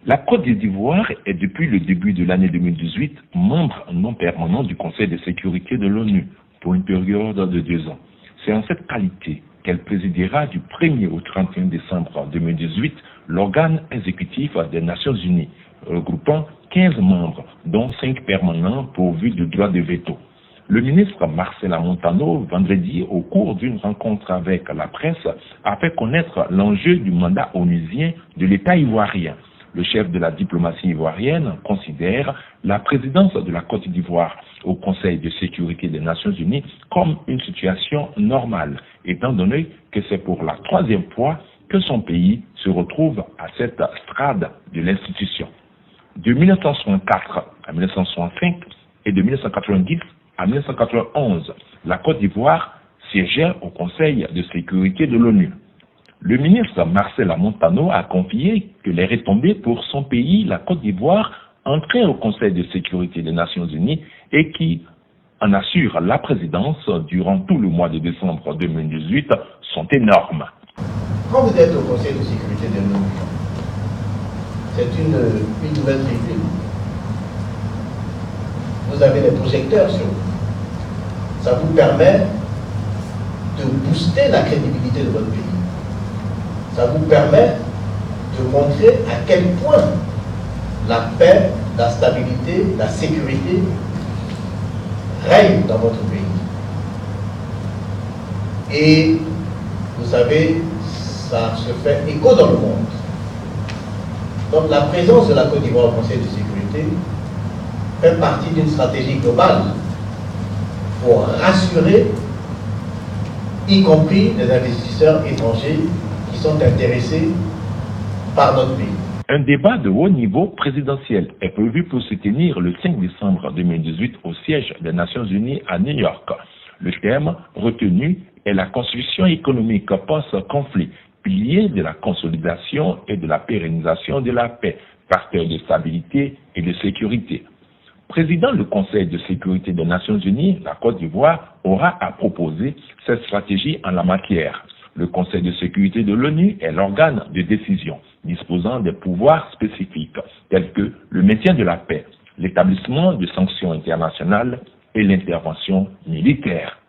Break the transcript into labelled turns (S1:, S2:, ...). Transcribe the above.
S1: La Côte d'Ivoire est depuis le début de l'année 2018 membre non permanent du Conseil de sécurité de l'ONU pour une période de 2 ans. C'est en cette qualité qu'elle présidera du 1er au 31 décembre 2018 l'organe exécutif des Nations Unies, regroupant 15 membres, dont 5 permanents pourvus de droit de veto. Le ministre Marcela Montano, vendredi, au cours d'une rencontre avec la presse, a fait connaître l'enjeu du mandat onusien de l'État ivoirien. Le chef de la diplomatie ivoirienne considère la présidence de la Côte d'Ivoire au Conseil de sécurité des Nations Unies comme une situation normale, étant donné que c'est pour la 3e fois que son pays se retrouve à cette strade de l'institution. De 1964 à 1965 et de 1990 à 1991, la Côte d'Ivoire siégeait au Conseil de sécurité de l'ONU. Le ministre Marcela Montano a confié que les retombées pour son pays, la Côte d'Ivoire, entrée au Conseil de sécurité des Nations Unies et qui en assure la présidence durant tout le mois de décembre 2018, sont énormes.
S2: Quand vous êtes au Conseil de sécurité de l'ONU, c'est une nouvelle tribune. Vous avez des projecteurs sur vous. Ça vous permet de booster la crédibilité de votre pays. Ça vous permet de montrer à quel point la paix, la stabilité, la sécurité règnent dans votre pays. Et vous savez, ça se fait écho dans le monde. Donc la présence de la Côte d'Ivoire au Conseil de sécurité fait partie d'une stratégie globale pour rassurer, y compris les investisseurs étrangers qui sont intéressés par notre pays.
S1: Un débat de haut niveau présidentiel est prévu pour se tenir le 5 décembre 2018 au siège des Nations Unies à New York. Le thème retenu est la construction économique post-conflit, pilier de la consolidation et de la pérennisation de la paix, facteur de stabilité et de sécurité. Président du Conseil de sécurité des Nations Unies, la Côte d'Ivoire aura à proposer cette stratégie en la matière. Le Conseil de sécurité de l'ONU est l'organe de décision, disposant des pouvoirs spécifiques, tels que le maintien de la paix, l'établissement de sanctions internationales et l'intervention militaire.